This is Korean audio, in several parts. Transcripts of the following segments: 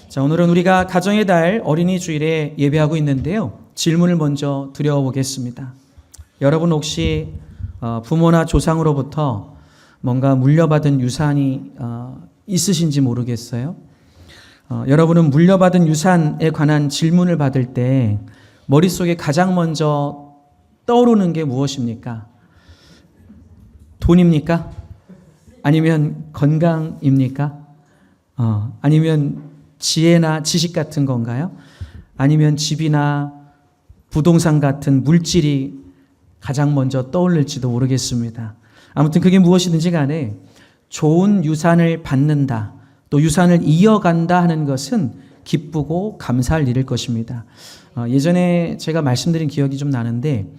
자, 오늘은 우리가 가정의 달 어린이 주일에 예배하고 있는데요. 질문을 먼저 드려보겠습니다. 여러분 혹시 부모나 조상으로부터 뭔가 물려받은 유산이 있으신지 모르겠어요. 여러분은 물려받은 유산에 관한 질문을 받을 때 머릿속에 가장 먼저 떠오르는 게 무엇입니까? 돈입니까? 아니면 건강입니까? 아니면 지혜나 지식 같은 건가요? 아니면 집이나 부동산 같은 물질이 가장 먼저 떠올릴지도 모르겠습니다. 아무튼 그게 무엇이든지 간에 좋은 유산을 받는다, 또 유산을 이어간다 하는 것은 기쁘고 감사할 일일 것입니다. 예전에 제가 말씀드린 기억이 좀 나는데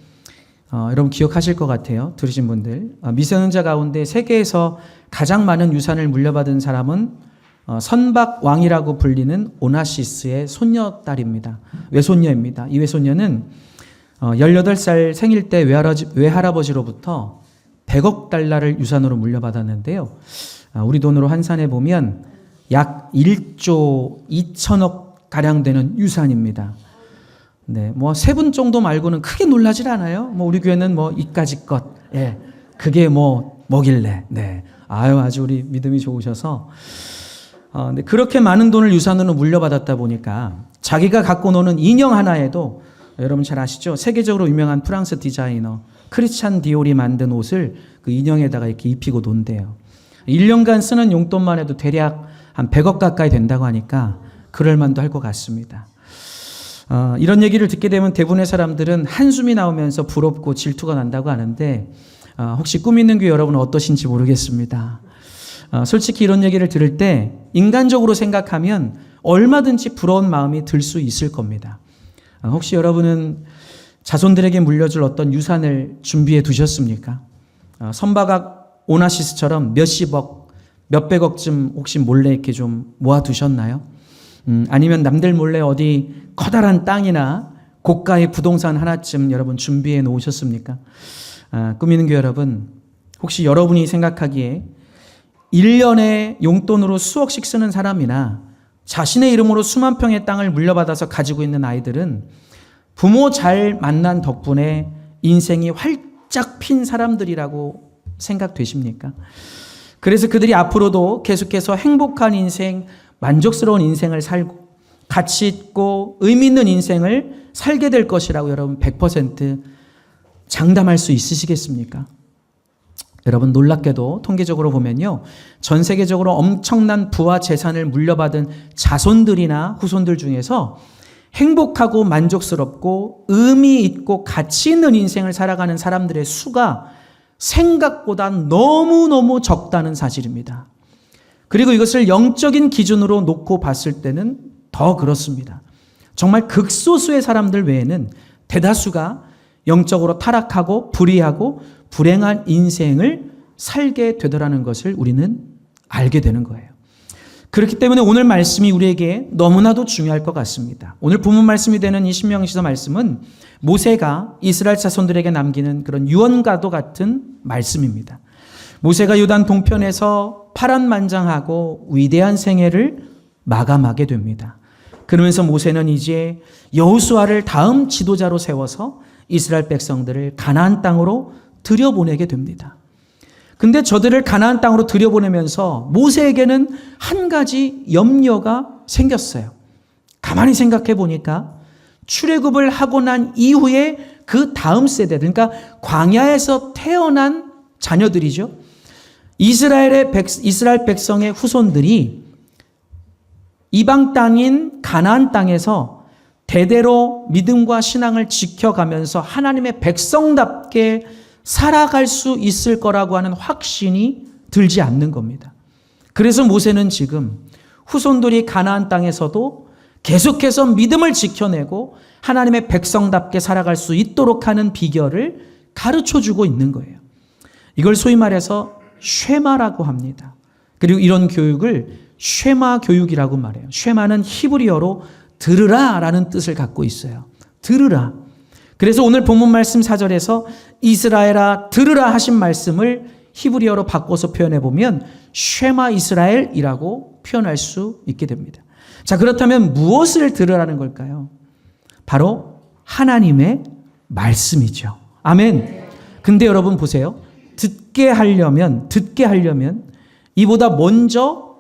여러분 기억하실 것 같아요. 들으신 분들. 미성년자 가운데 세계에서 가장 많은 유산을 물려받은 사람은 선박왕이라고 불리는 오나시스의 손녀딸입니다. 외손녀입니다. 이 외손녀는 18살 생일 때 외할아버지로부터 100억 달러를 유산으로 물려받았는데요. 우리 돈으로 환산해 보면 약 1조 2천억 가량 되는 유산입니다. 네, 뭐 세 분 정도 말고는 크게 놀라질 않아요. 우리 교회는 이까지 것, 그게 뭐길래, 네, 아주 우리 믿음이 좋으셔서. 근데 그렇게 많은 돈을 유산으로 물려받았다 보니까 자기가 갖고 노는 인형 하나에도 여러분 잘 아시죠? 세계적으로 유명한 프랑스 디자이너 크리스찬 디올이 만든 옷을 그 인형에다가 이렇게 입히고 논대요. 1년간 쓰는 용돈만 해도 대략 한 100억 가까이 된다고 하니까 그럴 만도 할 것 같습니다. 이런 얘기를 듣게 되면 대부분의 사람들은 한숨이 나오면서 부럽고 질투가 난다고 하는데 혹시 꿈 있는 교회 여러분은 어떠신지 모르겠습니다. 솔직히 이런 얘기를 들을 때 인간적으로 생각하면 얼마든지 부러운 마음이 들 수 있을 겁니다. 혹시 여러분은 자손들에게 물려줄 어떤 유산을 준비해 두셨습니까? 선박악 오나시스처럼 몇십억, 몇백억쯤 혹시 몰래 이렇게 좀 모아 두셨나요? 아니면 남들 몰래 어디 커다란 땅이나 고가의 부동산 하나쯤 여러분 준비해 놓으셨습니까? 꿈 있는 교회 여러분, 혹시 여러분이 생각하기에 1년에 용돈으로 수억씩 쓰는 사람이나 자신의 이름으로 수만 평의 땅을 물려받아서 가지고 있는 아이들은 부모 잘 만난 덕분에 인생이 활짝 핀 사람들이라고 생각되십니까? 그래서 그들이 앞으로도 계속해서 행복한 인생, 만족스러운 인생을 살고 가치 있고 의미 있는 인생을 살게 될 것이라고 여러분 100% 장담할 수 있으시겠습니까? 여러분 놀랍게도 통계적으로 보면요, 전 세계적으로 엄청난 부와 재산을 물려받은 자손들이나 후손들 중에서 행복하고 만족스럽고 의미 있고 가치 있는 인생을 살아가는 사람들의 수가 생각보다 너무너무 적다는 사실입니다. 그리고 이것을 영적인 기준으로 놓고 봤을 때는 더 그렇습니다. 정말 극소수의 사람들 외에는 대다수가 영적으로 타락하고 불의하고 불행한 인생을 살게 되더라는 것을 우리는 알게 되는 거예요. 그렇기 때문에 오늘 말씀이 우리에게 너무나도 중요할 것 같습니다. 오늘 본문 말씀이 되는 이 신명기서 말씀은 모세가 이스라엘 자손들에게 남기는 그런 유언과도 같은 말씀입니다. 모세가 요단 동편에서 파란만장하고 위대한 생애를 마감하게 됩니다. 그러면서 모세는 이제 여호수아를 다음 지도자로 세워서 이스라엘 백성들을 가나안 땅으로 들여보내게 됩니다. 근데 저들을 가나안 땅으로 들여보내면서 모세에게는 한 가지 염려가 생겼어요. 가만히 생각해 보니까 출애굽을 하고 난 이후에 그 다음 세대들, 그러니까 광야에서 태어난 자녀들이죠. 이스라엘 백성의 후손들이 이방 땅인 가나안 땅에서 대대로 믿음과 신앙을 지켜가면서 하나님의 백성답게 살아갈 수 있을 거라고 하는 확신이 들지 않는 겁니다. 그래서 모세는 지금 후손들이 가나안 땅에서도 계속해서 믿음을 지켜내고 하나님의 백성답게 살아갈 수 있도록 하는 비결을 가르쳐주고 있는 거예요. 이걸 소위 말해서 쉐마라고 합니다. 그리고 이런 교육을 쉐마 교육이라고 말해요. 쉐마는 히브리어로 들으라 라는 뜻을 갖고 있어요. 들으라. 그래서 오늘 본문 말씀 4절에서 이스라엘아 들으라 하신 말씀을 히브리어로 바꿔서 표현해 보면 쉐마 이스라엘이라고 표현할 수 있게 됩니다. 자, 그렇다면 무엇을 들으라는 걸까요? 바로 하나님의 말씀이죠. 아멘. 근데 여러분 보세요. 듣게 하려면 이보다 먼저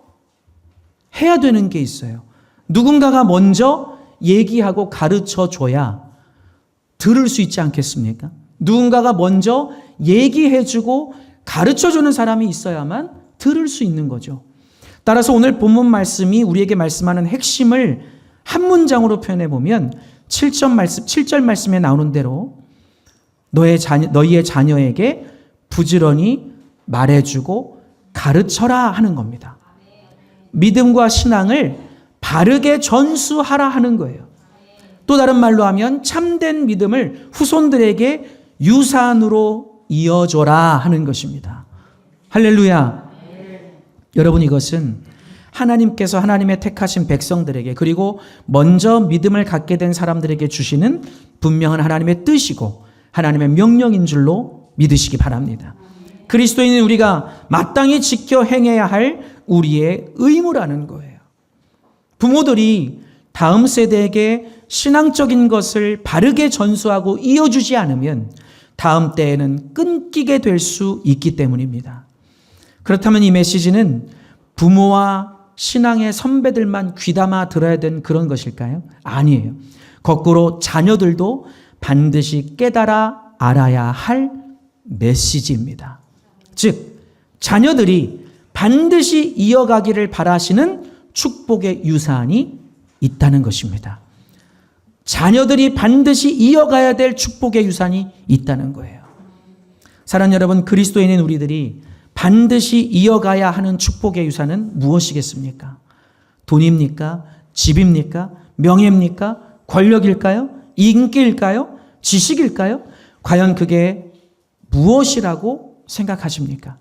해야 되는 게 있어요. 누군가가 먼저 얘기하고 가르쳐 줘야 들을 수 있지 않겠습니까? 누군가가 먼저 얘기해 주고 가르쳐 주는 사람이 있어야만 들을 수 있는 거죠. 따라서 오늘 본문 말씀이 우리에게 말씀하는 핵심을 한 문장으로 표현해 보면 7절 말씀에 나오는 대로 너희의 자녀에게 부지런히 말해주고 가르쳐라 하는 겁니다. 믿음과 신앙을 바르게 전수하라 하는 거예요. 또 다른 말로 하면 참된 믿음을 후손들에게 유산으로 이어줘라 하는 것입니다. 할렐루야. 여러분, 이것은 하나님께서 하나님의 택하신 백성들에게, 그리고 먼저 믿음을 갖게 된 사람들에게 주시는 분명한 하나님의 뜻이고 하나님의 명령인 줄로 믿으시기 바랍니다. 그리스도인은 우리가 마땅히 지켜 행해야 할 우리의 의무라는 거예요. 부모들이 다음 세대에게 신앙적인 것을 바르게 전수하고 이어주지 않으면 다음 때에는 끊기게 될 수 있기 때문입니다. 그렇다면 이 메시지는 부모와 신앙의 선배들만 귀담아 들어야 되는 그런 것일까요? 아니에요. 거꾸로 자녀들도 반드시 깨달아 알아야 할 메시지입니다. 즉, 자녀들이 반드시 이어가기를 바라시는 축복의 유산이 있다는 것입니다. 자녀들이 반드시 이어가야 될 축복의 유산이 있다는 거예요. 사랑하는 여러분, 그리스도인인 우리들이 반드시 이어가야 하는 축복의 유산은 무엇이겠습니까? 돈입니까? 집입니까? 명예입니까? 권력일까요? 인기일까요? 지식일까요? 과연 그게 무엇이라고 생각하십니까?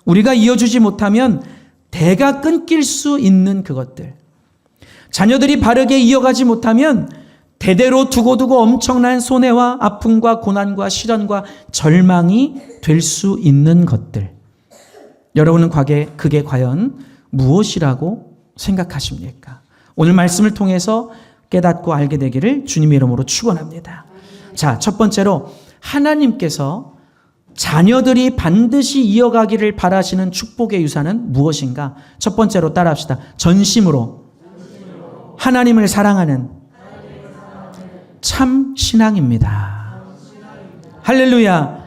우리가 이어주지 못하면 대가 끊길 수 있는 그것들, 자녀들이 바르게 이어가지 못하면 대대로 두고두고 엄청난 손해와 아픔과 고난과 시련과 절망이 될 수 있는 것들, 여러분은 그게 과연 무엇이라고 생각하십니까? 오늘 말씀을 통해서 깨닫고 알게 되기를 주님의 이름으로 축원합니다. 자, 첫 번째로 하나님께서 자녀들이 반드시 이어가기를 바라시는 축복의 유산은 무엇인가? 첫 번째로 따라합시다. 전심으로 하나님을 사랑하는 참 신앙입니다. 할렐루야.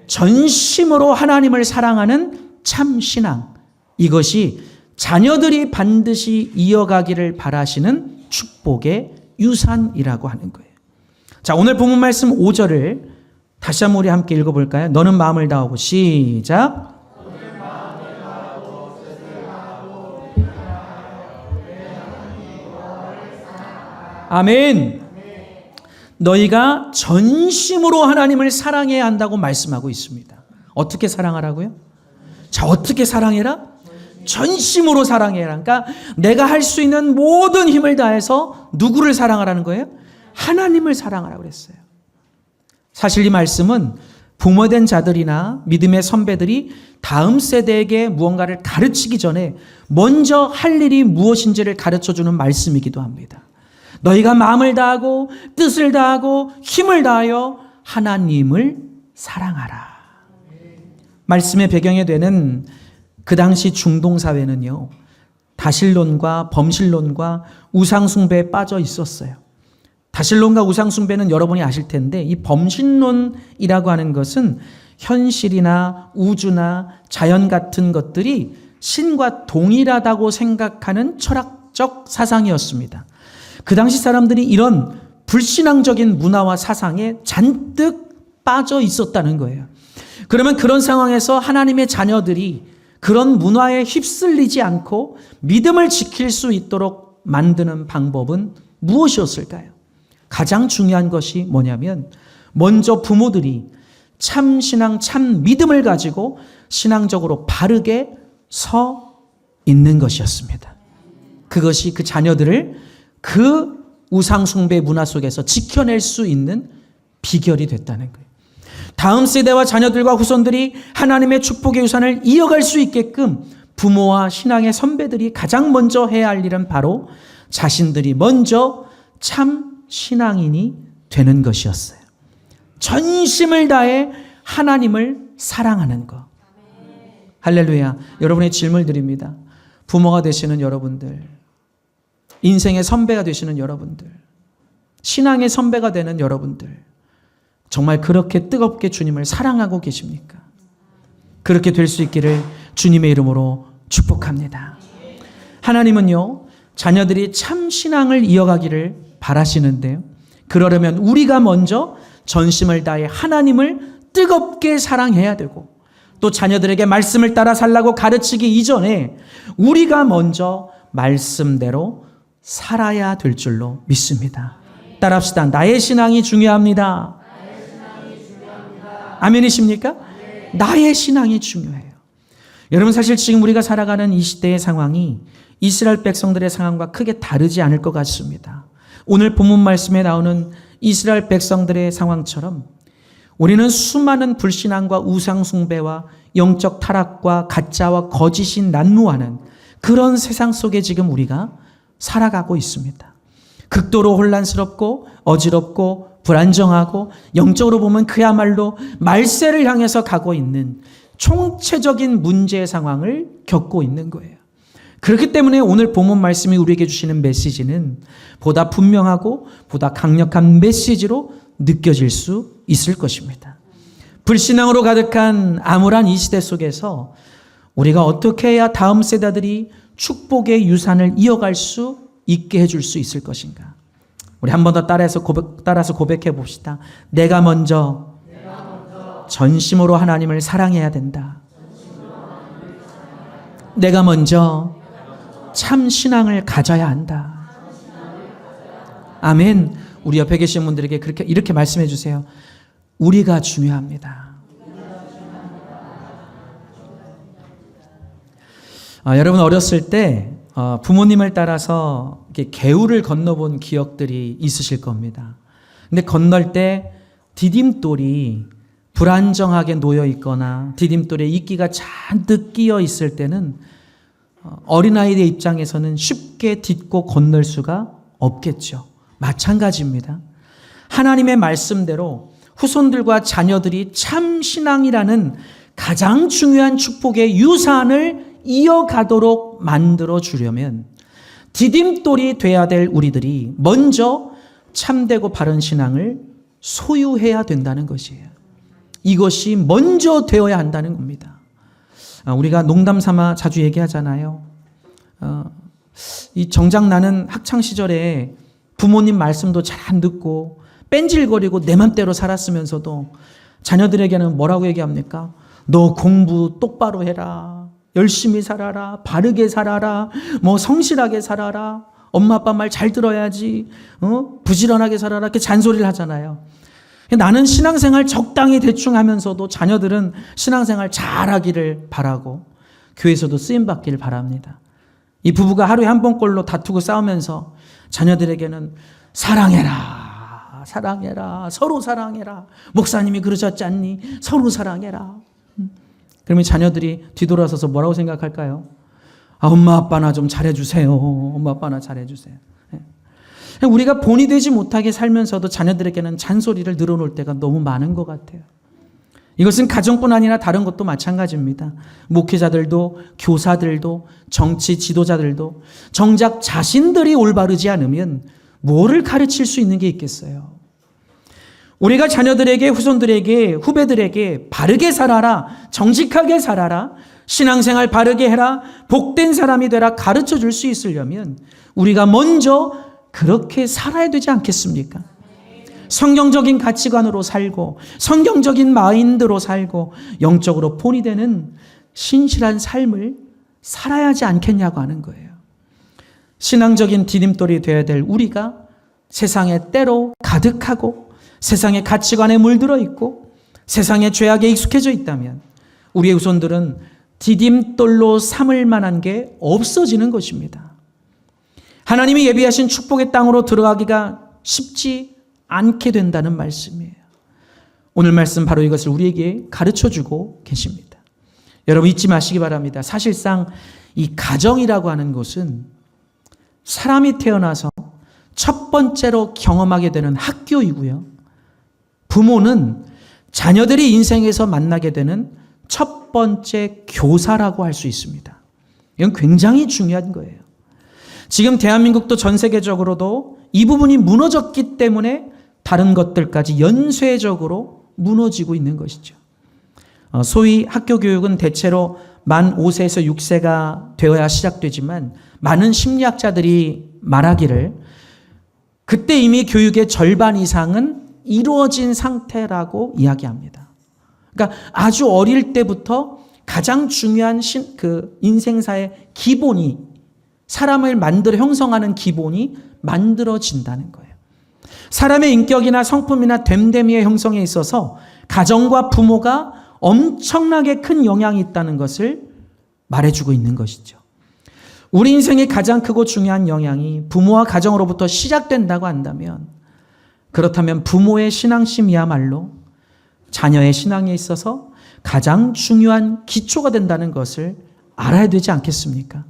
전심으로 하나님을 사랑하는 참 신앙, 이것이 자녀들이 반드시 이어가기를 바라시는 축복의 유산이라고 하는 거예요. 자, 오늘 본문 말씀 5절을 다시 한번 우리 함께 읽어볼까요? 너는 마음을 다하고, 시작. 아멘. 너희가 전심으로 하나님을 사랑해야 한다고 말씀하고 있습니다. 어떻게 사랑하라고요? 자, 어떻게 사랑해라? 전심으로 사랑해라. 그러니까 내가 할 수 있는 모든 힘을 다해서 누구를 사랑하라는 거예요? 하나님을 사랑하라고 그랬어요. 사실 이 말씀은 부모된 자들이나 믿음의 선배들이 다음 세대에게 무언가를 가르치기 전에 먼저 할 일이 무엇인지를 가르쳐주는 말씀이기도 합니다. 너희가 마음을 다하고 뜻을 다하고 힘을 다하여 하나님을 사랑하라. 말씀의 배경이 되는 그 당시 중동 사회는요, 다신론과 범신론과 우상숭배에 빠져 있었어요. 다신론과 우상숭배는 여러분이 아실 텐데, 이 범신론이라고 하는 것은 현실이나 우주나 자연 같은 것들이 신과 동일하다고 생각하는 철학적 사상이었습니다. 그 당시 사람들이 이런 불신앙적인 문화와 사상에 잔뜩 빠져 있었다는 거예요. 그러면 그런 상황에서 하나님의 자녀들이 그런 문화에 휩쓸리지 않고 믿음을 지킬 수 있도록 만드는 방법은 무엇이었을까요? 가장 중요한 것이 뭐냐면, 먼저 부모들이 참 신앙, 참 믿음을 가지고 신앙적으로 바르게 서 있는 것이었습니다. 그것이 그 자녀들을 그 우상숭배 문화 속에서 지켜낼 수 있는 비결이 됐다는 거예요. 다음 세대와 자녀들과 후손들이 하나님의 축복의 유산을 이어갈 수 있게끔 부모와 신앙의 선배들이 가장 먼저 해야 할 일은 바로 자신들이 먼저 참 신앙인이 되는 것이었어요. 전심을 다해 하나님을 사랑하는 것. 할렐루야. 여러분의 질문을 드립니다. 부모가 되시는 여러분들, 인생의 선배가 되시는 여러분들, 신앙의 선배가 되는 여러분들, 정말 그렇게 뜨겁게 주님을 사랑하고 계십니까? 그렇게 될 수 있기를 주님의 이름으로 축복합니다. 하나님은요, 자녀들이 참 신앙을 이어가기를 바라시는데요, 그러려면 우리가 먼저 전심을 다해 하나님을 뜨겁게 사랑해야 되고, 또 자녀들에게 말씀을 따라 살라고 가르치기 이전에 우리가 먼저 말씀대로 살아야 될 줄로 믿습니다. 따라합시다. 나의 신앙이 중요합니다. 아멘이십니까? 나의 신앙이 중요해요. 여러분, 사실 지금 우리가 살아가는 이 시대의 상황이 이스라엘 백성들의 상황과 크게 다르지 않을 것 같습니다. 오늘 본문 말씀에 나오는 이스라엘 백성들의 상황처럼 우리는 수많은 불신앙과 우상숭배와 영적 타락과 가짜와 거짓이 난무하는 그런 세상 속에 지금 우리가 살아가고 있습니다. 극도로 혼란스럽고 어지럽고 불안정하고 영적으로 보면 그야말로 말세를 향해서 가고 있는 총체적인 문제의 상황을 겪고 있는 거예요. 그렇기 때문에 오늘 본문 말씀이 우리에게 주시는 메시지는 보다 분명하고 보다 강력한 메시지로 느껴질 수 있을 것입니다. 불신앙으로 가득한 암울한 이 시대 속에서 우리가 어떻게 해야 다음 세대들이 축복의 유산을 이어갈 수 있게 해줄 수 있을 것인가? 우리 한 번 더 따라서 고백해 봅시다. 내가 먼저 전심으로 하나님을 사랑해야 된다. 내가 먼저 참 신앙을 가져야 한다. 아멘. 우리 옆에 계신 분들에게 이렇게 말씀해 주세요. 우리가 중요합니다. 여러분, 어렸을 때 부모님을 따라서 이렇게 개울을 건너본 기억들이 있으실 겁니다. 근데 건널 때 디딤돌이 불안정하게 놓여 있거나 디딤돌에 이끼가 잔뜩 끼어 있을 때는 어린아이의 입장에서는 쉽게 딛고 건널 수가 없겠죠. 마찬가지입니다. 하나님의 말씀대로 후손들과 자녀들이 참 신앙이라는 가장 중요한 축복의 유산을 이어가도록 만들어 주려면 디딤돌이 돼야 될 우리들이 먼저 참되고 바른 신앙을 소유해야 된다는 것이에요. 이것이 먼저 되어야 한다는 겁니다. 우리가 농담 삼아 자주 얘기하잖아요. 이 정작 나는 학창시절에 부모님 말씀도 잘 안 듣고 뺀질거리고 내 맘대로 살았으면서도 자녀들에게는 뭐라고 얘기합니까? 너 공부 똑바로 해라. 열심히 살아라. 바르게 살아라. 성실하게 살아라. 엄마 아빠 말 잘 들어야지. 부지런하게 살아라. 이렇게 잔소리를 하잖아요. 나는 신앙생활 적당히 대충 하면서도 자녀들은 신앙생활 잘하기를 바라고 교회에서도 쓰임받기를 바랍니다. 이 부부가 하루에 한 번꼴로 다투고 싸우면서 자녀들에게는 사랑해라, 사랑해라, 서로 사랑해라. 목사님이 그러셨지 않니? 서로 사랑해라. 그러면 자녀들이 뒤돌아서서 뭐라고 생각할까요? 엄마 아빠나 좀 잘해주세요. 엄마 아빠나 잘해주세요. 우리가 본이 되지 못하게 살면서도 자녀들에게는 잔소리를 늘어놓을 때가 너무 많은 것 같아요. 이것은 가정뿐 아니라 다른 것도 마찬가지입니다. 목회자들도 교사들도 정치 지도자들도 정작 자신들이 올바르지 않으면 뭐를 가르칠 수 있는 게 있겠어요? 우리가 자녀들에게, 후손들에게, 후배들에게 바르게 살아라, 정직하게 살아라, 신앙생활 바르게 해라, 복된 사람이 되라 가르쳐 줄 수 있으려면 우리가 먼저 그렇게 살아야 되지 않겠습니까? 성경적인 가치관으로 살고 성경적인 마인드로 살고 영적으로 본이 되는 신실한 삶을 살아야 하지 않겠냐고 하는 거예요. 신앙적인 디딤돌이 되어야 될 우리가 세상에 때로 가득하고 세상의 가치관에 물들어 있고 세상의 죄악에 익숙해져 있다면 우리의 후손들은 디딤돌로 삼을 만한 게 없어지는 것입니다. 하나님이 예비하신 축복의 땅으로 들어가기가 쉽지 않게 된다는 말씀이에요. 오늘 말씀 바로 이것을 우리에게 가르쳐주고 계십니다. 여러분 잊지 마시기 바랍니다. 사실상 이 가정이라고 하는 것은 사람이 태어나서 첫 번째로 경험하게 되는 학교이고요. 부모는 자녀들이 인생에서 만나게 되는 첫 번째 교사라고 할 수 있습니다. 이건 굉장히 중요한 거예요. 지금 대한민국도 전 세계적으로도 이 부분이 무너졌기 때문에 다른 것들까지 연쇄적으로 무너지고 있는 것이죠. 소위 학교 교육은 대체로 만 5세에서 6세가 되어야 시작되지만 많은 심리학자들이 말하기를 그때 이미 교육의 절반 이상은 이루어진 상태라고 이야기합니다. 그러니까 아주 어릴 때부터 가장 중요한 인생사의 기본이, 사람을 만들어 형성하는 기본이 만들어진다는 거예요. 사람의 인격이나 성품이나 됨됨이의 형성에 있어서 가정과 부모가 엄청나게 큰 영향이 있다는 것을 말해주고 있는 것이죠. 우리 인생의 가장 크고 중요한 영향이 부모와 가정으로부터 시작된다고 한다면, 그렇다면 부모의 신앙심이야말로 자녀의 신앙에 있어서 가장 중요한 기초가 된다는 것을 알아야 되지 않겠습니까?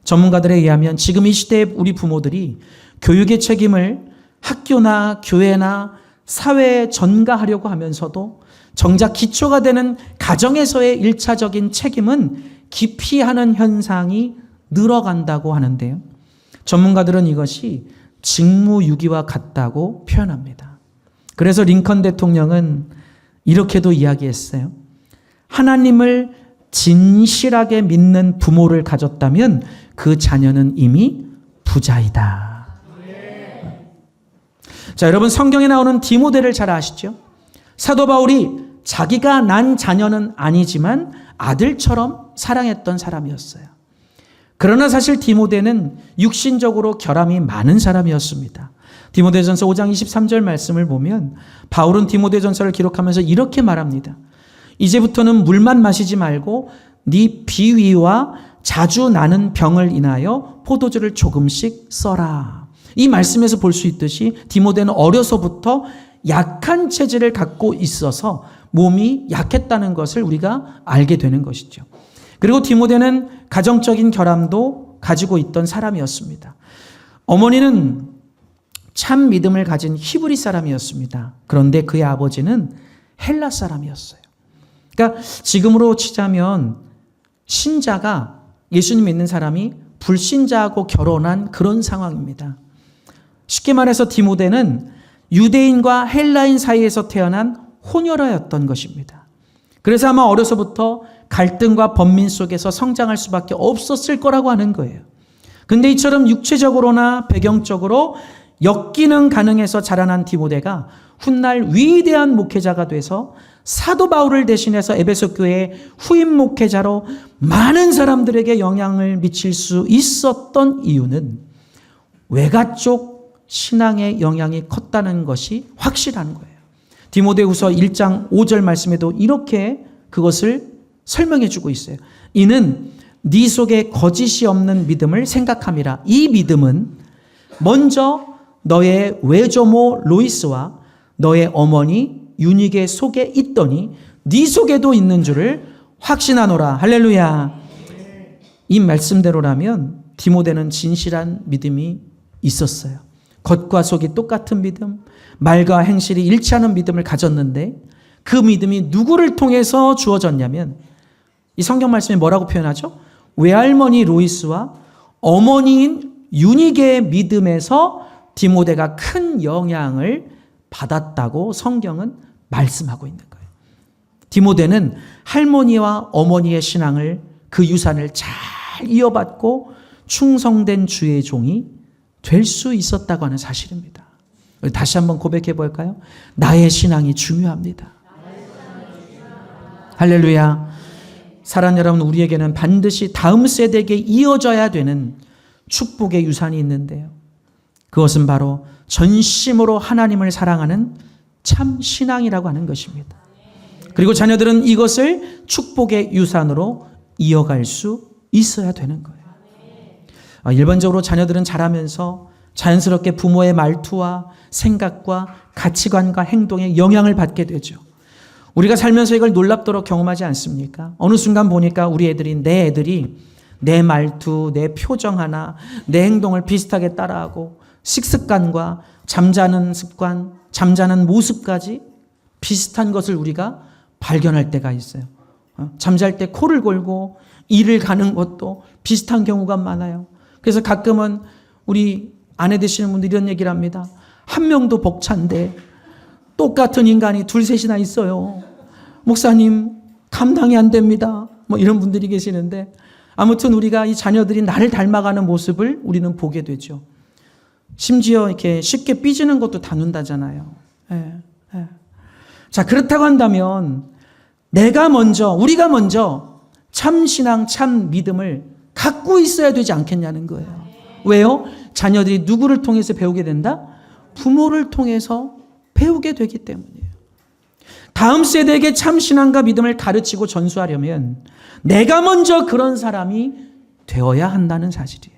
전문가들에 의하면 지금 이 시대의 우리 부모들이 교육의 책임을 학교나 교회나 사회에 전가하려고 하면서도 정작 기초가 되는 가정에서의 1차적인 책임은 기피하는 현상이 늘어간다고 하는데요. 전문가들은 이것이 직무유기와 같다고 표현합니다. 그래서 링컨 대통령은 이렇게도 이야기했어요. 하나님을 진실하게 믿는 부모를 가졌다면 그 자녀는 이미 부자이다. 자, 여러분 성경에 나오는 디모데를 잘 아시죠? 사도 바울이 자기가 난 자녀는 아니지만 아들처럼 사랑했던 사람이었어요. 그러나 사실 디모데는 육신적으로 결함이 많은 사람이었습니다. 디모데전서 5장 23절 말씀을 보면 바울은 디모데전서를 기록하면서 이렇게 말합니다. 이제부터는 물만 마시지 말고 네 비위와 자주 나는 병을 인하여 포도주를 조금씩 써라. 이 말씀에서 볼 수 있듯이 디모데는 어려서부터 약한 체질을 갖고 있어서 몸이 약했다는 것을 우리가 알게 되는 것이죠. 그리고 디모데는 가정적인 결함도 가지고 있던 사람이었습니다. 어머니는 참 믿음을 가진 히브리 사람이었습니다. 그런데 그의 아버지는 헬라 사람이었어요. 그러니까 지금으로 치자면 신자가, 예수님 믿는 사람이 불신자하고 결혼한 그런 상황입니다. 쉽게 말해서 디모데는 유대인과 헬라인 사이에서 태어난 혼혈아였던 것입니다. 그래서 아마 어려서부터 갈등과 번민 속에서 성장할 수밖에 없었을 거라고 하는 거예요. 근데 이처럼 육체적으로나 배경적으로 역기능 가능해서 자라난 디모데가 훗날 위대한 목회자가 돼서 사도 바울을 대신해서 에베소 교회의 후임 목회자로 많은 사람들에게 영향을 미칠 수 있었던 이유는 외가 쪽 신앙의 영향이 컸다는 것이 확실한 거예요. 디모데후서 1장 5절 말씀에도 이렇게 그것을 설명해 주고 있어요. 이는 네 속에 거짓이 없는 믿음을 생각함이라. 이 믿음은 먼저 너의 외조모 로이스와 너의 어머니 유니게 속에 있더니 네 속에도 있는 줄을 확신하노라. 할렐루야. 이 말씀대로라면 디모데는 진실한 믿음이 있었어요. 겉과 속이 똑같은 믿음, 말과 행실이 일치하는 믿음을 가졌는데 그 믿음이 누구를 통해서 주어졌냐면 이 성경 말씀이 뭐라고 표현하죠? 외할머니 로이스와 어머니인 유니게의 믿음에서 디모데가 큰 영향을 받았다고 성경은 말씀하고 있는 거예요. 디모데는 할머니와 어머니의 신앙을, 그 유산을 잘 이어받고 충성된 주의 종이 될 수 있었다고 하는 사실입니다. 다시 한번 고백해 볼까요? 나의 신앙이 중요합니다. 할렐루야. 사랑하는 여러분, 우리에게는 반드시 다음 세대에게 이어져야 되는 축복의 유산이 있는데요. 그것은 바로 전심으로 하나님을 사랑하는 참 신앙이라고 하는 것입니다. 그리고 자녀들은 이것을 축복의 유산으로 이어갈 수 있어야 되는 거예요. 일반적으로 자녀들은 자라면서 자연스럽게 부모의 말투와 생각과 가치관과 행동에 영향을 받게 되죠. 우리가 살면서 이걸 놀랍도록 경험하지 않습니까? 어느 순간 보니까 우리 애들이, 내 애들이 내 말투, 내 표정 하나, 내 행동을 비슷하게 따라하고 식습관과 잠자는 습관, 잠자는 모습까지 비슷한 것을 우리가 발견할 때가 있어요. 잠잘 때 코를 골고 일을 가는 것도 비슷한 경우가 많아요. 그래서 가끔은 우리 아내 되시는 분들이 이런 얘기를 합니다. 한 명도 벅찬데 똑같은 인간이 둘, 셋이나 있어요. 목사님, 감당이 안 됩니다. 뭐 이런 분들이 계시는데, 아무튼 우리가 이 자녀들이 나를 닮아가는 모습을 우리는 보게 되죠. 심지어 이렇게 쉽게 삐지는 것도 다눈다잖아요. 자, 그렇다고 한다면 우리가 먼저 참 신앙, 참 믿음을 갖고 있어야 되지 않겠냐는 거예요. 왜요? 자녀들이 누구를 통해서 배우게 된다? 부모를 통해서 배우게 되기 때문이에요. 다음 세대에게 참 신앙과 믿음을 가르치고 전수하려면 내가 먼저 그런 사람이 되어야 한다는 사실이에요.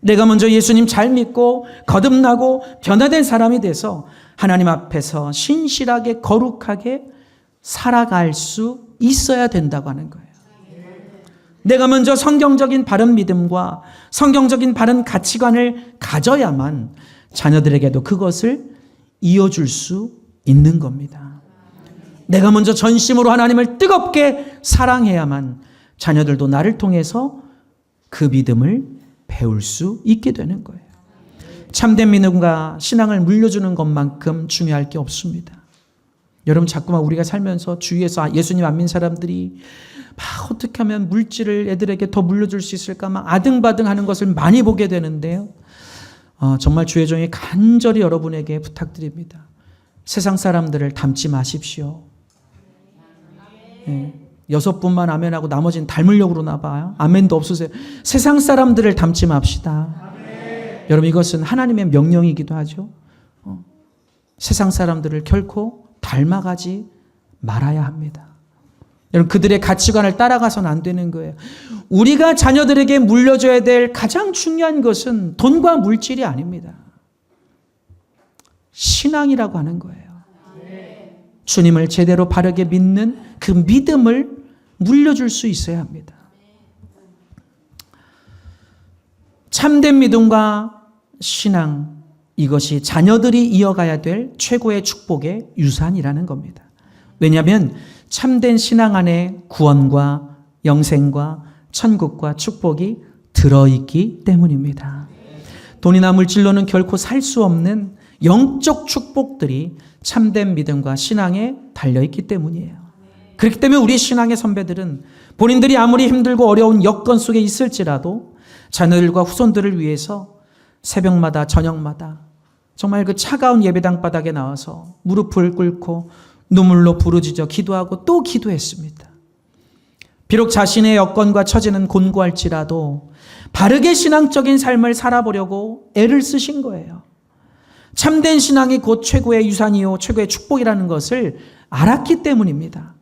내가 먼저 예수님 잘 믿고 거듭나고 변화된 사람이 돼서 하나님 앞에서 신실하게 거룩하게 살아갈 수 있어야 된다고 하는 거예요. 내가 먼저 성경적인 바른 믿음과 성경적인 바른 가치관을 가져야만 자녀들에게도 그것을 이어줄 수 있는 겁니다. 내가 먼저 전심으로 하나님을 뜨겁게 사랑해야만 자녀들도 나를 통해서 그 믿음을 배울 수 있게 되는 거예요. 참된 믿음과 신앙을 물려주는 것만큼 중요할 게 없습니다. 여러분, 자꾸만 우리가 살면서 주위에서 예수님 안 믿는 사람들이 막 어떻게 하면 물질을 애들에게 더 물려줄 수 있을까 막 아등바등 하는 것을 많이 보게 되는데요. 정말 주의 종이 간절히 여러분에게 부탁드립니다. 세상 사람들을 닮지 마십시오. 6분만 아멘하고 나머지는 닮으려고 그러나 봐요. 아멘도 없으세요. 세상 사람들을 닮지 맙시다. 여러분, 이것은 하나님의 명령이기도 하죠. 세상 사람들을 결코 닮아가지 말아야 합니다. 여러분, 그들의 가치관을 따라가서는 안 되는 거예요. 우리가 자녀들에게 물려줘야 될 가장 중요한 것은 돈과 물질이 아닙니다. 신앙이라고 하는 거예요. 주님을 제대로 바르게 믿는 그 믿음을 물려줄 수 있어야 합니다. 참된 믿음과 신앙, 이것이 자녀들이 이어가야 될 최고의 축복의 유산이라는 겁니다. 왜냐하면 참된 신앙 안에 구원과 영생과 천국과 축복이 들어있기 때문입니다. 돈이나 물질로는 결코 살 수 없는 영적 축복들이 참된 믿음과 신앙에 달려있기 때문이에요. 그렇기 때문에 우리 신앙의 선배들은 본인들이 아무리 힘들고 어려운 여건 속에 있을지라도 자녀들과 후손들을 위해서 새벽마다 저녁마다 정말 그 차가운 예배당 바닥에 나와서 무릎을 꿇고 눈물로 부르짖어 기도하고 또 기도했습니다. 비록 자신의 여건과 처지는 곤고할지라도 바르게 신앙적인 삶을 살아보려고 애를 쓰신 거예요. 참된 신앙이 곧 최고의 유산이요 최고의 축복이라는 것을 알았기 때문입니다.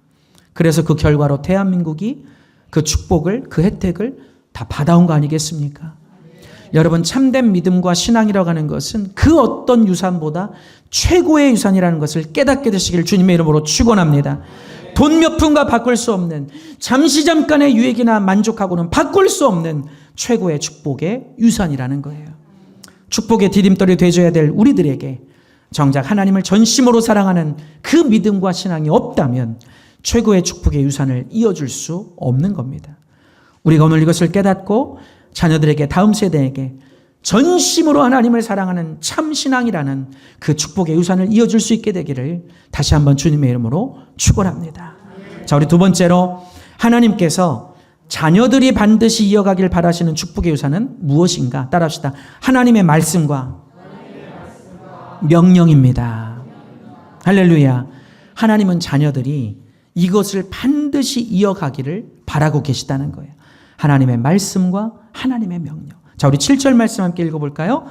그래서 그 결과로 대한민국이 그 축복을, 그 혜택을 다 받아온 거 아니겠습니까? 여러분, 참된 믿음과 신앙이라고 하는 것은 그 어떤 유산보다 최고의 유산이라는 것을 깨닫게 되시기를 주님의 이름으로 축원합니다. 돈 몇 푼과 바꿀 수 없는, 잠깐의 유익이나 만족하고는 바꿀 수 없는 최고의 축복의 유산이라는 거예요. 축복의 디딤돌이 되어줘야 될 우리들에게 정작 하나님을 전심으로 사랑하는 그 믿음과 신앙이 없다면 최고의 축복의 유산을 이어줄 수 없는 겁니다. 우리가 오늘 이것을 깨닫고 자녀들에게, 다음 세대에게 전심으로 하나님을 사랑하는 참 신앙이라는 그 축복의 유산을 이어줄 수 있게 되기를 다시 한번 주님의 이름으로 축원합니다. 자, 우리 두 번째로 하나님께서 자녀들이 반드시 이어가길 바라시는 축복의 유산은 무엇인가? 따라합시다. 하나님의 말씀과 명령입니다. 할렐루야. 하나님은 자녀들이 이것을 반드시 이어가기를 바라고 계시다는 거예요. 하나님의 말씀과 하나님의 명령. 자, 우리 7절 말씀 함께 읽어볼까요?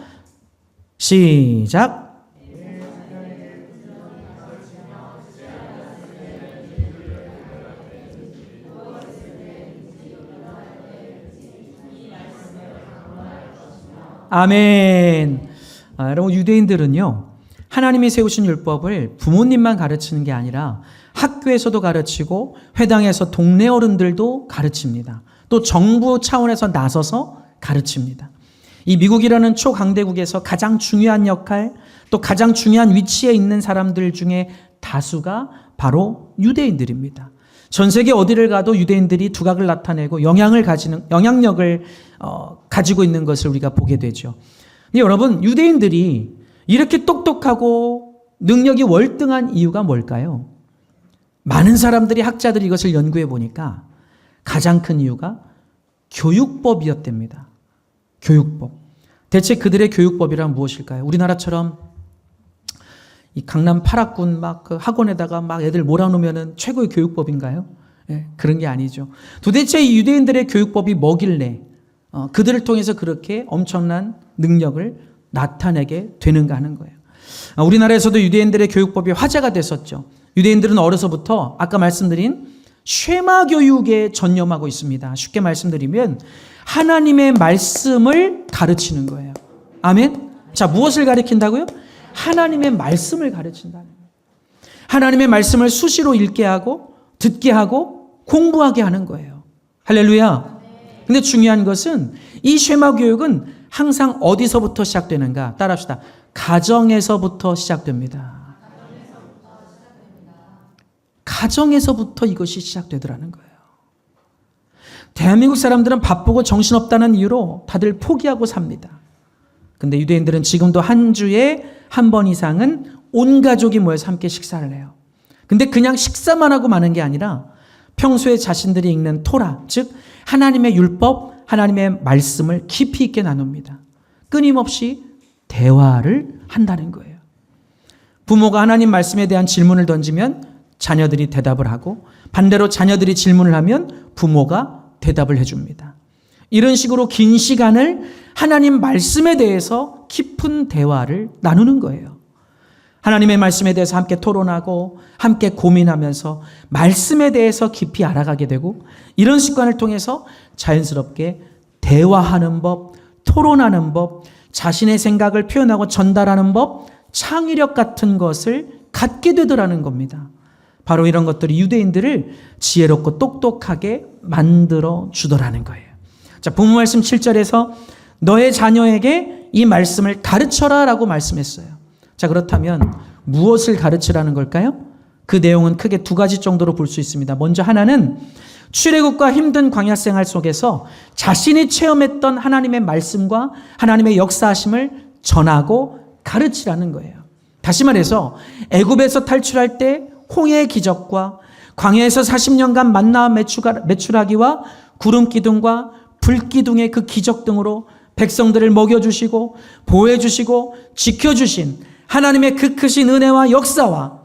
시작. 아멘. 여러분, 유대인들은요, 하나님이 세우신 율법을 부모님만 가르치는 게 아니라 학교에서도 가르치고 회당에서 동네 어른들도 가르칩니다. 또 정부 차원에서 나서서 가르칩니다. 이 미국이라는 초강대국에서 가장 중요한 역할, 또 가장 중요한 위치에 있는 사람들 중에 다수가 바로 유대인들입니다. 전 세계 어디를 가도 유대인들이 두각을 나타내고 영향력을 가지고 있는 것을 우리가 보게 되죠. 근데 여러분, 유대인들이 이렇게 똑똑하고 능력이 월등한 이유가 뭘까요? 많은 사람들이, 학자들이 이것을 연구해 보니까 가장 큰 이유가 교육법이었답니다. 교육법. 대체 그들의 교육법이란 무엇일까요? 우리나라처럼 이 강남 8학군 막 그 학원에다가 막 애들 몰아놓으면 최고의 교육법인가요? 예, 그런 게 아니죠. 도대체 이 유대인들의 교육법이 뭐길래 그들을 통해서 그렇게 엄청난 능력을 나타내게 되는가 하는 거예요. 우리나라에서도 유대인들의 교육법이 화제가 됐었죠. 유대인들은 어려서부터 아까 말씀드린 쉐마 교육에 전념하고 있습니다. 쉽게 말씀드리면 하나님의 말씀을 가르치는 거예요. 아멘? 자, 무엇을 가르친다고요? 하나님의 말씀을 가르친다는 거예요. 하나님의 말씀을 수시로 읽게 하고 듣게 하고 공부하게 하는 거예요. 할렐루야. 근데 중요한 것은 이 쉐마 교육은 항상 어디서부터 시작되는가? 따라합시다. 가정에서부터 시작됩니다. 가정에서부터 이것이 시작되더라는 거예요. 대한민국 사람들은 바쁘고 정신없다는 이유로 다들 포기하고 삽니다. 근데 유대인들은 지금도 한 주에 한 번 이상은 온 가족이 모여서 함께 식사를 해요. 근데 그냥 식사만 하고 마는 게 아니라 평소에 자신들이 읽는 토라, 즉 하나님의 율법, 하나님의 말씀을 깊이 있게 나눕니다. 끊임없이 대화를 한다는 거예요. 부모가 하나님 말씀에 대한 질문을 던지면 자녀들이 대답을 하고, 반대로 자녀들이 질문을 하면 부모가 대답을 해줍니다. 이런 식으로 긴 시간을 하나님 말씀에 대해서 깊은 대화를 나누는 거예요. 하나님의 말씀에 대해서 함께 토론하고 함께 고민하면서 말씀에 대해서 깊이 알아가게 되고, 이런 습관을 통해서 자연스럽게 대화하는 법, 토론하는 법, 자신의 생각을 표현하고 전달하는 법, 창의력 같은 것을 갖게 되더라는 겁니다. 바로 이런 것들이 유대인들을 지혜롭고 똑똑하게 만들어 주더라는 거예요. 자, 본문 말씀 7절에서 너의 자녀에게 이 말씀을 가르쳐라 라고 말씀했어요. 자, 그렇다면 무엇을 가르치라는 걸까요? 그 내용은 크게 두 가지 정도로 볼 수 있습니다. 먼저 하나는 출애굽과 힘든 광야 생활 속에서 자신이 체험했던 하나님의 말씀과 하나님의 역사하심을 전하고 가르치라는 거예요. 다시 말해서 애굽에서 탈출할 때 홍해의 기적과 광야에서 40년간 만나 메추라기와 구름 기둥과 불 기둥의 그 기적 등으로 백성들을 먹여주시고 보호해주시고 지켜주신 하나님의 그 크신 은혜와 역사와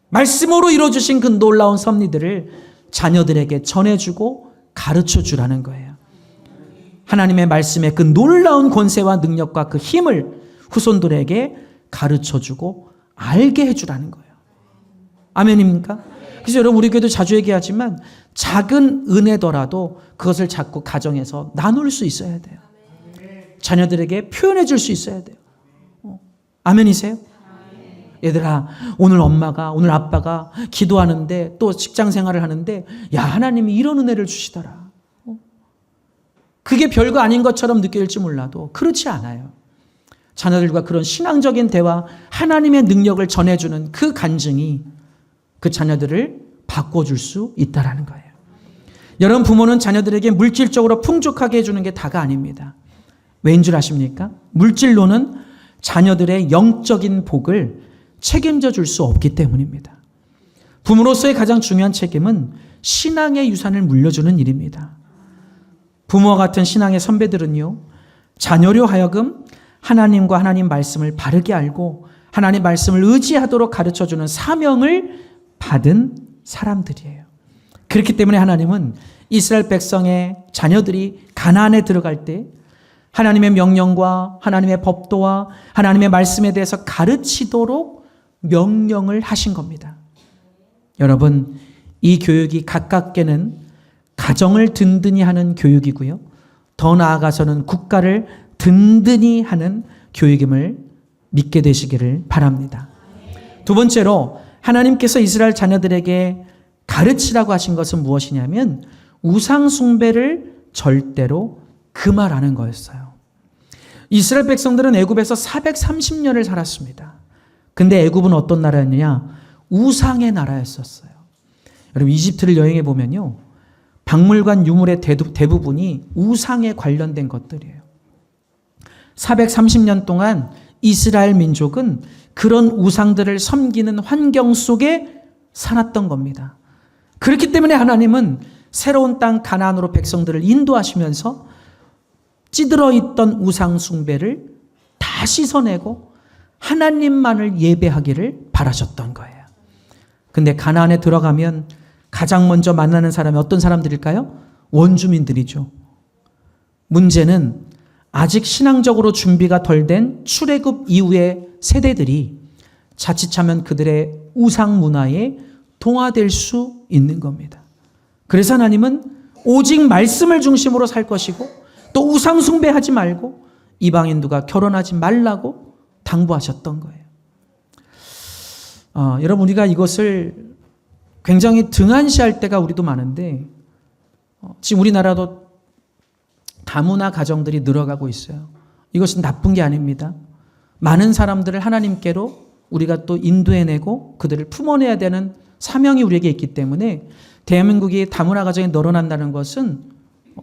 말씀으로 이루어주신 그 놀라운 섭리들을 자녀들에게 전해주고 가르쳐주라는 거예요. 하나님의 말씀의 그 놀라운 권세와 능력과 그 힘을 후손들에게 가르쳐주고 알게 해주라는 거예요. 아멘입니까? 그래서 여러분, 우리 교회도 자주 얘기하지만 작은 은혜더라도 그것을 자꾸 가정에서 나눌 수 있어야 돼요. 자녀들에게 표현해 줄 수 있어야 돼요. 아멘이세요? 얘들아, 오늘 엄마가, 오늘 아빠가 기도하는데 또 직장 생활을 하는데 야, 하나님이 이런 은혜를 주시더라. 그게 별거 아닌 것처럼 느껴질지 몰라도 그렇지 않아요. 자녀들과 그런 신앙적인 대화, 하나님의 능력을 전해주는 그 간증이 그 자녀들을 바꿔줄 수 있다는 거예요. 여러분, 부모는 자녀들에게 물질적으로 풍족하게 해주는 게 다가 아닙니다. 왜인 줄 아십니까? 물질로는 자녀들의 영적인 복을 책임져 줄 수 없기 때문입니다. 부모로서의 가장 중요한 책임은 신앙의 유산을 물려주는 일입니다. 부모와 같은 신앙의 선배들은요, 자녀로 하여금 하나님과 하나님 말씀을 바르게 알고 하나님 말씀을 의지하도록 가르쳐주는 사명을 받은 사람들이에요. 그렇기 때문에 하나님은 이스라엘 백성의 자녀들이 가나안에 들어갈 때 하나님의 명령과 하나님의 법도와 하나님의 말씀에 대해서 가르치도록 명령을 하신 겁니다. 여러분, 이 교육이 가깝게는 가정을 든든히 하는 교육이고요, 더 나아가서는 국가를 든든히 하는 교육임을 믿게 되시기를 바랍니다. 두 번째로 하나님께서 이스라엘 자녀들에게 가르치라고 하신 것은 무엇이냐면 우상 숭배를 절대로 금하라는 거였어요. 이스라엘 백성들은 애굽에서 430년을 살았습니다. 근데 애굽은 어떤 나라였느냐? 우상의 나라였었어요. 여러분 이집트를 여행해 보면요, 박물관 유물의 대부분이 우상에 관련된 것들이에요. 430년 동안 이스라엘 민족은 그런 우상들을 섬기는 환경 속에 살았던 겁니다. 그렇기 때문에 하나님은 새로운 땅 가나안으로 백성들을 인도하시면서 찌들어 있던 우상 숭배를 다 씻어내고 하나님만을 예배하기를 바라셨던 거예요. 근데 가나안에 들어가면 가장 먼저 만나는 사람이 어떤 사람들일까요? 원주민들이죠. 문제는 아직 신앙적으로 준비가 덜 된 출애굽 이후의 세대들이 자칫하면 그들의 우상 문화에 동화될 수 있는 겁니다. 그래서 하나님은 오직 말씀을 중심으로 살 것이고 또 우상 숭배하지 말고 이방인들과 결혼하지 말라고 당부하셨던 거예요. 여러분 우리가 이것을 굉장히 등한시할 때가 우리도 많은데 지금 우리나라도 다문화 가정들이 늘어가고 있어요. 이것은 나쁜 게 아닙니다. 많은 사람들을 하나님께로 우리가 또 인도해내고 그들을 품어내야 되는 사명이 우리에게 있기 때문에 대한민국이 다문화 가정이 늘어난다는 것은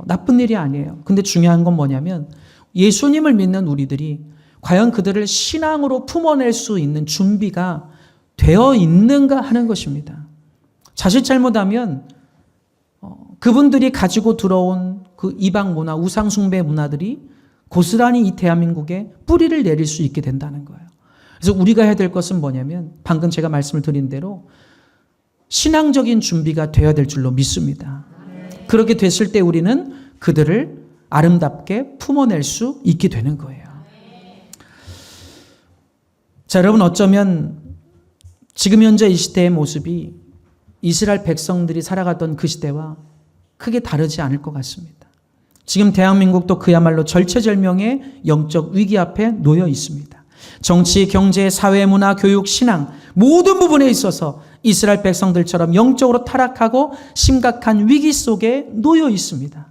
나쁜 일이 아니에요. 근데 중요한 건 뭐냐면 예수님을 믿는 우리들이 과연 그들을 신앙으로 품어낼 수 있는 준비가 되어 있는가 하는 것입니다. 자칫 잘못하면 그분들이 가지고 들어온 그 이방 문화, 우상 숭배 문화들이 고스란히 이 대한민국에 뿌리를 내릴 수 있게 된다는 거예요. 그래서 우리가 해야 될 것은 뭐냐면 방금 제가 말씀을 드린 대로 신앙적인 준비가 되어야 될 줄로 믿습니다. 그렇게 됐을 때 우리는 그들을 아름답게 품어낼 수 있게 되는 거예요. 자, 여러분 어쩌면 지금 현재 이 시대의 모습이 이스라엘 백성들이 살아갔던 그 시대와 크게 다르지 않을 것 같습니다. 지금 대한민국도 그야말로 절체절명의 영적 위기 앞에 놓여 있습니다. 정치, 경제, 사회, 문화, 교육, 신앙 모든 부분에 있어서 이스라엘 백성들처럼 영적으로 타락하고 심각한 위기 속에 놓여 있습니다.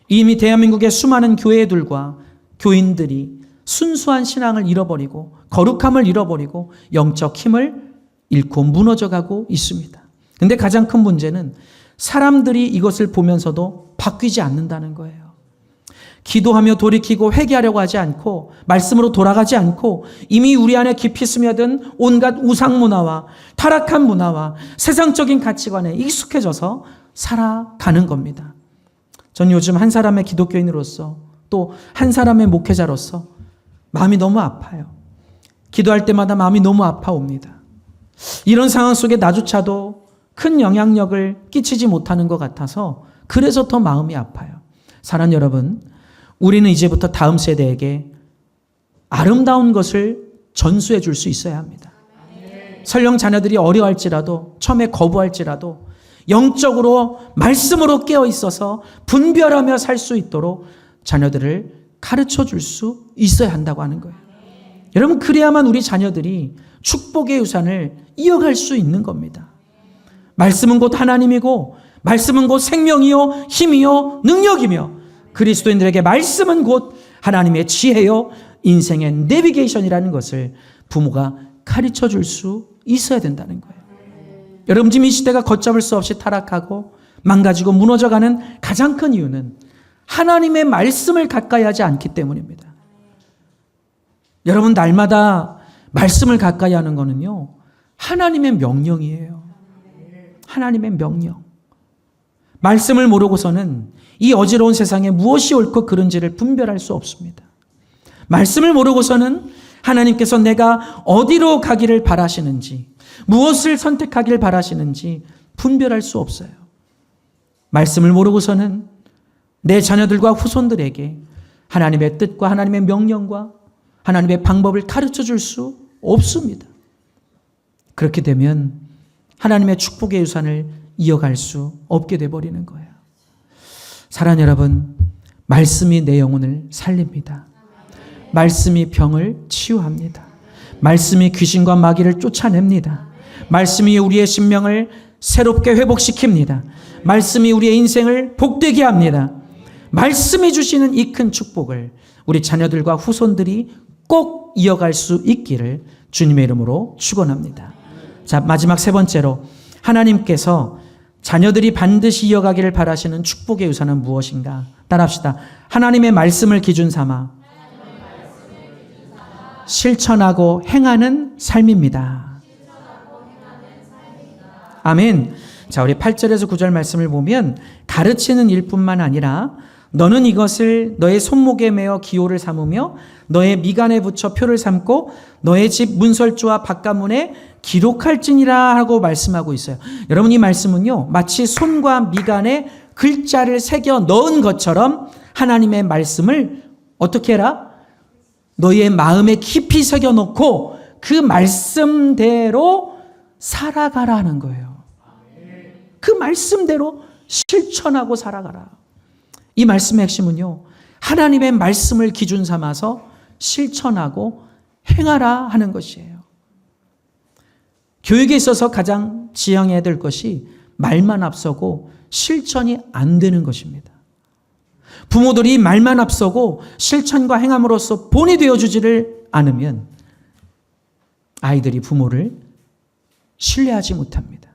이미 대한민국의 수많은 교회들과 교인들이 순수한 신앙을 잃어버리고 거룩함을 잃어버리고 영적 힘을 잃고 무너져가고 있습니다. 근데 가장 큰 문제는 사람들이 이것을 보면서도 바뀌지 않는다는 거예요. 기도하며 돌이키고 회개하려고 하지 않고 말씀으로 돌아가지 않고 이미 우리 안에 깊이 스며든 온갖 우상 문화와 타락한 문화와 세상적인 가치관에 익숙해져서 살아가는 겁니다. 전 요즘 한 사람의 기독교인으로서 또 한 사람의 목회자로서 마음이 너무 아파요. 기도할 때마다 마음이 너무 아파옵니다. 이런 상황 속에 나조차도 큰 영향력을 끼치지 못하는 것 같아서 그래서 더 마음이 아파요. 사랑하는 여러분, 우리는 이제부터 다음 세대에게 아름다운 것을 전수해 줄 수 있어야 합니다. 설령 자녀들이 어려워할지라도 처음에 거부할지라도 영적으로 말씀으로 깨어 있어서 분별하며 살 수 있도록 자녀들을 가르쳐 줄 수 있어야 한다고 하는 거예요. 여러분 그래야만 우리 자녀들이 축복의 유산을 이어갈 수 있는 겁니다. 말씀은 곧 하나님이고 말씀은 곧 생명이요 힘이요 능력이며 그리스도인들에게 말씀은 곧 하나님의 지혜요 인생의 내비게이션이라는 것을 부모가 가르쳐 줄 수 있어야 된다는 거예요. 여러분 지금 이 시대가 걷잡을 수 없이 타락하고 망가지고 무너져가는 가장 큰 이유는 하나님의 말씀을 가까이 하지 않기 때문입니다. 여러분 날마다 말씀을 가까이 하는 거는요 하나님의 명령이에요. 하나님의 명령. 말씀을 모르고서는 이 어지러운 세상에 무엇이 옳고 그른지를 분별할 수 없습니다. 말씀을 모르고서는 하나님께서 내가 어디로 가기를 바라시는지 무엇을 선택하기를 바라시는지 분별할 수 없어요. 말씀을 모르고서는 내 자녀들과 후손들에게 하나님의 뜻과 하나님의 명령과 하나님의 방법을 가르쳐 줄 수 없습니다. 그렇게 되면 하나님의 축복의 유산을 이어갈 수 없게 돼버리는 거예요. 사랑하는 여러분, 말씀이 내 영혼을 살립니다. 말씀이 병을 치유합니다. 말씀이 귀신과 마귀를 쫓아냅니다. 말씀이 우리의 신명을 새롭게 회복시킵니다. 말씀이 우리의 인생을 복되게 합니다. 말씀이 주시는 이 큰 축복을 우리 자녀들과 후손들이 꼭 이어갈 수 있기를 주님의 이름으로 축원합니다. 자, 마지막 세 번째로 하나님께서 자녀들이 반드시 이어가기를 바라시는 축복의 유산은 무엇인가? 따라합시다. 하나님의 말씀을 기준 삼아 실천하고 행하는 삶입니다. 아멘. 자, 우리 8절에서 9절 말씀을 보면 가르치는 일뿐만 아니라 너는 이것을 너의 손목에 매어 기호를 삼으며 너의 미간에 붙여 표를 삼고 너의 집 문설주와 바깥문에 기록할지니라 하고 말씀하고 있어요. 여러분, 이 말씀은요, 마치 손과 미간에 글자를 새겨 넣은 것처럼 하나님의 말씀을 어떻게 해라? 너희의 마음에 깊이 새겨 놓고 그 말씀대로 살아가라 하는 거예요. 그 말씀대로 실천하고 살아가라. 이 말씀의 핵심은요, 하나님의 말씀을 기준 삼아서 실천하고 행하라 하는 것이에요. 교육에 있어서 가장 지향해야 될 것이 말만 앞서고 실천이 안 되는 것입니다. 부모들이 말만 앞서고 실천과 행함으로써 본이 되어주지를 않으면 아이들이 부모를 신뢰하지 못합니다.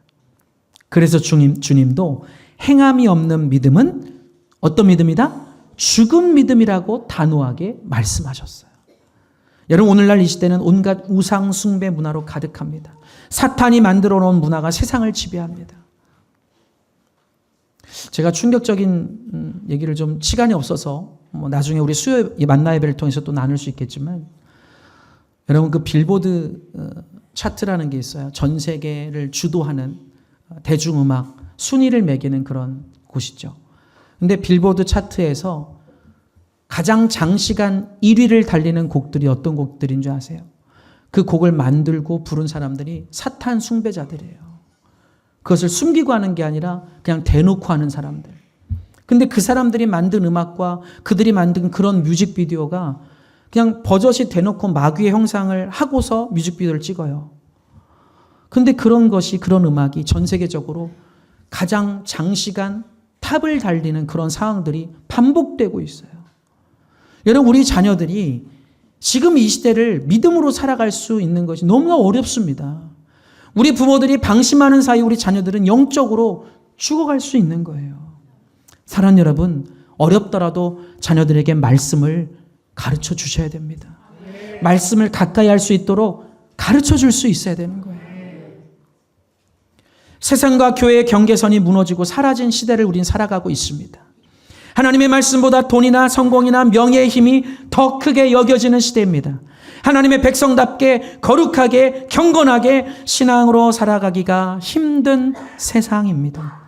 그래서 주님도 행함이 없는 믿음은 어떤 믿음이다? 죽은 믿음이라고 단호하게 말씀하셨어요. 여러분, 오늘날 이 시대는 온갖 우상 숭배 문화로 가득합니다. 사탄이 만들어 놓은 문화가 세상을 지배합니다. 제가 충격적인 얘기를 좀 시간이 없어서 나중에 우리 수요 만나 예배를 통해서 또 나눌 수 있겠지만, 여러분, 그 빌보드 차트라는 게 있어요. 전 세계를 주도하는 대중음악 순위를 매기는 그런 곳이죠. 근데 빌보드 차트에서 가장 장시간 1위를 달리는 곡들이 어떤 곡들인 줄 아세요? 그 곡을 만들고 부른 사람들이 사탄 숭배자들이에요. 그것을 숨기고 하는 게 아니라 그냥 대놓고 하는 사람들. 근데 그 사람들이 만든 음악과 그들이 만든 그런 뮤직비디오가 그냥 버젓이 대놓고 마귀의 형상을 하고서 뮤직비디오를 찍어요. 근데 그런 음악이 전 세계적으로 가장 장시간 탑을 달리는 그런 상황들이 반복되고 있어요. 여러분, 우리 자녀들이 지금 이 시대를 믿음으로 살아갈 수 있는 것이 너무나 어렵습니다. 우리 부모들이 방심하는 사이 우리 자녀들은 영적으로 죽어갈 수 있는 거예요. 사랑하는 여러분, 어렵더라도 자녀들에게 말씀을 가르쳐 주셔야 됩니다. 말씀을 가까이 할 수 있도록 가르쳐 줄 수 있어야 되는 거예요. 세상과 교회의 경계선이 무너지고 사라진 시대를 우린 살아가고 있습니다. 하나님의 말씀보다 돈이나 성공이나 명예의 힘이 더 크게 여겨지는 시대입니다. 하나님의 백성답게 거룩하게 경건하게 신앙으로 살아가기가 힘든 세상입니다.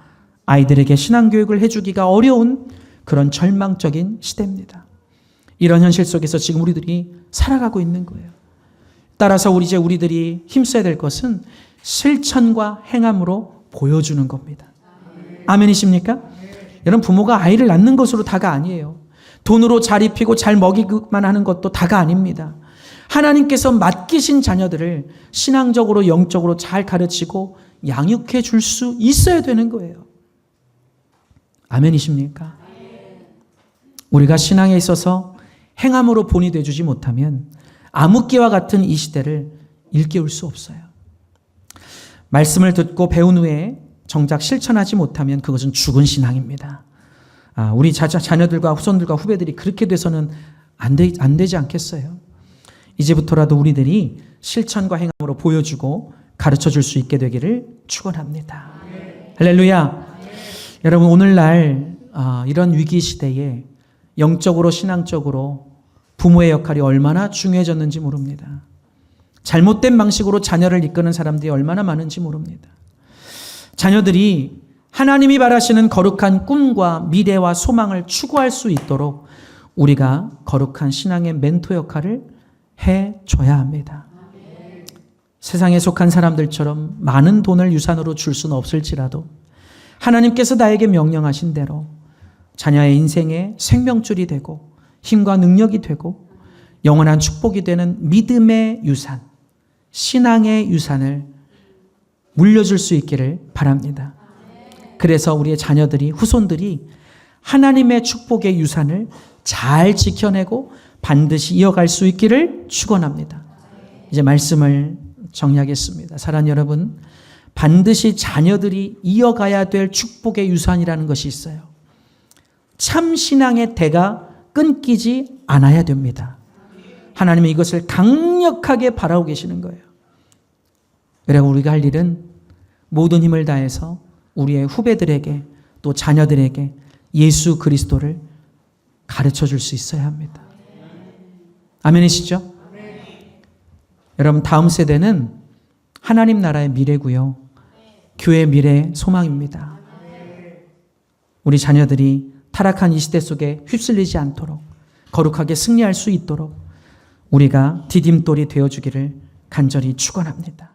아이들에게 신앙교육을 해주기가 어려운 그런 절망적인 시대입니다. 이런 현실 속에서 지금 우리들이 살아가고 있는 거예요. 따라서 우리들이 힘써야 될 것은 실천과 행함으로 보여주는 겁니다. 아멘이십니까? 여러분, 부모가 아이를 낳는 것으로 다가 아니에요. 돈으로 잘 입히고 잘 먹이기만 하는 것도 다가 아닙니다. 하나님께서 맡기신 자녀들을 신앙적으로 영적으로 잘 가르치고 양육해 줄 수 있어야 되는 거예요. 아멘이십니까? 우리가 신앙에 있어서 행함으로 본이 되어주지 못하면 암흑기와 같은 이 시대를 일깨울 수 없어요. 말씀을 듣고 배운 후에 정작 실천하지 못하면 그것은 죽은 신앙입니다. 우리 자녀들과 후손들과 후배들이 그렇게 돼서는 안 되지 않겠어요? 이제부터라도 우리들이 실천과 행함으로 보여주고 가르쳐줄 수 있게 되기를 축원합니다. 할렐루야. 여러분, 오늘날 이런 위기 시대에 영적으로 신앙적으로 부모의 역할이 얼마나 중요해졌는지 모릅니다. 잘못된 방식으로 자녀를 이끄는 사람들이 얼마나 많은지 모릅니다. 자녀들이 하나님이 바라시는 거룩한 꿈과 미래와 소망을 추구할 수 있도록 우리가 거룩한 신앙의 멘토 역할을 해줘야 합니다. 세상에 속한 사람들처럼 많은 돈을 유산으로 줄 수는 없을지라도 하나님께서 나에게 명령하신 대로 자녀의 인생의 생명줄이 되고 힘과 능력이 되고 영원한 축복이 되는 믿음의 유산, 신앙의 유산을 물려줄 수 있기를 바랍니다. 그래서 우리의 자녀들이, 후손들이 하나님의 축복의 유산을 잘 지켜내고 반드시 이어갈 수 있기를 축원합니다. 이제 말씀을 정리하겠습니다. 사랑하는 여러분, 반드시 자녀들이 이어가야 될 축복의 유산이라는 것이 있어요. 참 신앙의 대가 끊기지 않아야 됩니다. 하나님은 이것을 강력하게 바라고 계시는 거예요. 그래서 우리가 할 일은 모든 힘을 다해서 우리의 후배들에게 또 자녀들에게 예수 그리스도를 가르쳐 줄 수 있어야 합니다. 아멘이시죠? 여러분, 다음 세대는 하나님 나라의 미래고요. 교회의 미래의 소망입니다. 우리 자녀들이 타락한 이 시대 속에 휩쓸리지 않도록 거룩하게 승리할 수 있도록 우리가 디딤돌이 되어주기를 간절히 축원합니다.